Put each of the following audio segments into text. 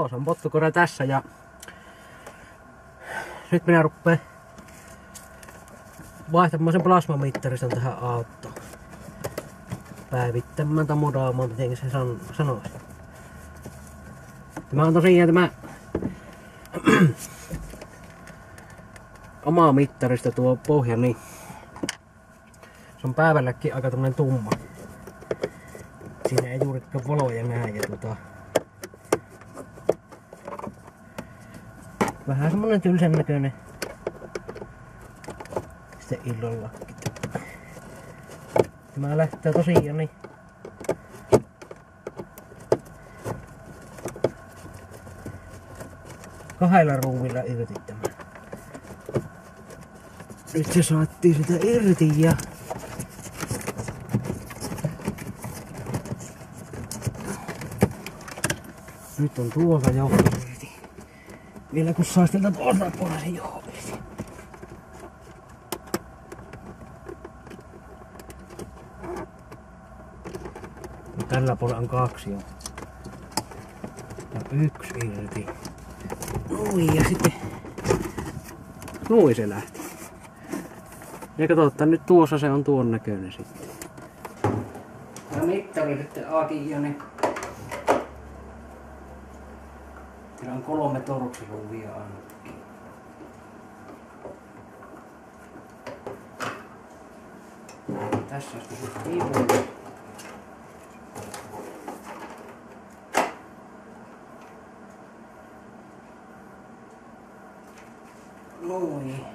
tuossa on pottukorja tässä ja nyt minä ruppeen vaihtamaan sen plasmamittariston tähän autoon. Päivittämään tai modaamaan, miten se sanoisi. Tämä on tosiaan tämä oma mittarista tuo pohja, niin se on päivälläkin aika tämmönen tumma. Siinä ei juurikaan valoja näe ja vähän semmonen tylsän näköinen sitten illallakin. Tämä lähtee tosiaan niin kahdella ruuvilla irti tämä. Nyt se saatiin sitä irti ja nyt on tuolta jo irti. Vielä kun saa sieltä tuolta puolella se jo irti. Tällä puolella on 2 jo. Ja 1 irti. Noin ja sitten noin se lähti. Ja katsotaan nyt tuossa se on tuon näköinen sitten. Ja mittari sitten Akianen. Täällä on 3 torksiruuvia ainakin. Tässä on sitten viivoja. Noin.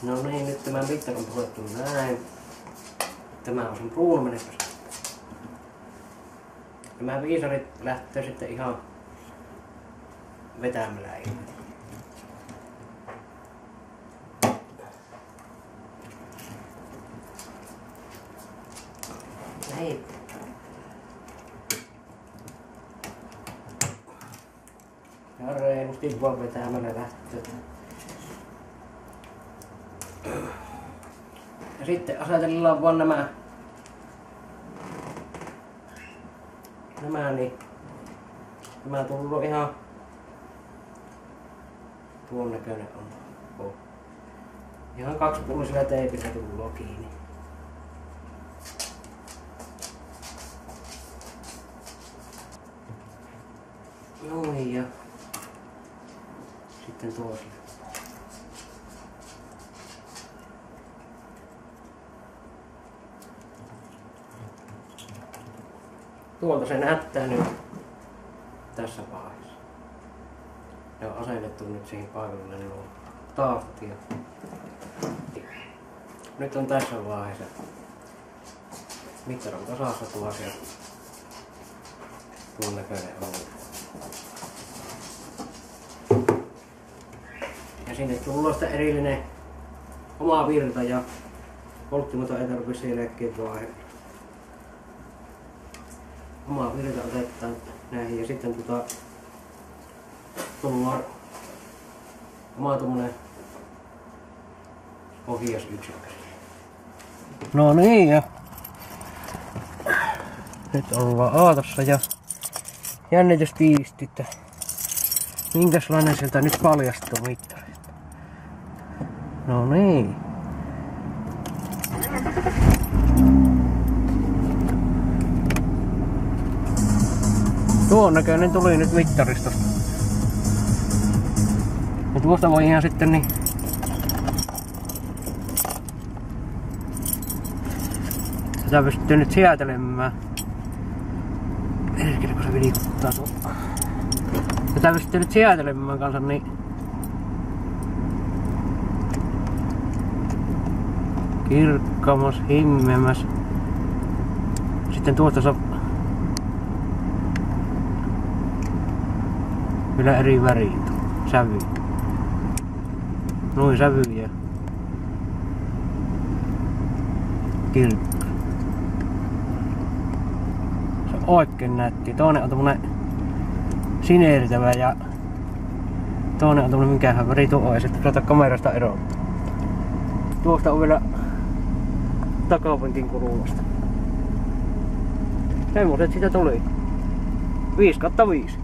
No niin, nyt tämä mittari on purettu näin. Tämä on sen pruunumenettys. Nämä viisarit lähtee sitten ihan vetämällä irti. Näin. Ja reilusti vaan vetämällä lähtee. Ja sitten asetellaan vaan nämä niin nämä tullut ihan tuon näköinen on. Ihan 2-pullisella teipillä tullut kiinni. Noin ja sitten toiselle. Tuolta se näyttää nyt tässä vaiheessa. Ne on asennettu nyt siihen paikalle, ne on taafut ja nyt on tässä vaiheessa. Mittari on kasassa tuossa ja tuon näköinen on. Ja sinne tulee sitten erillinen oma virta ja polttimaton ei tarvitse sen jälkeen vaihe. Oma virta otetaan näihin ja sitten tullaan oma tommonen ohjausyksikkö. No niin ja nyt ollaan aatossa ja jännitys tiivisti, että minkäslainen sieltä nyt paljastuu mittari. No niin. Tuon näköinen tuli nyt mittaristosta. Ja tuosta voi ihan sitten niin tätä pystyy nyt säätelemään. Erkele kun se vilkuttaa tuolla. Tätä pystyy nyt säätelemään kanssa niin kirkkaammas, himmeämmäs. Sitten tuosta saa vielä eri väriä, sävy. Noin sävyjä. Kirkka. Se on oikein nätti. Toinen on tommonen sineertävä ja toinen on tommonen mikähän väri tuo on ja sitten pitää kamerasta erottaa. Tuosta on vielä takapenkin kulmasta. Semmoset sitä tuli. 5/5.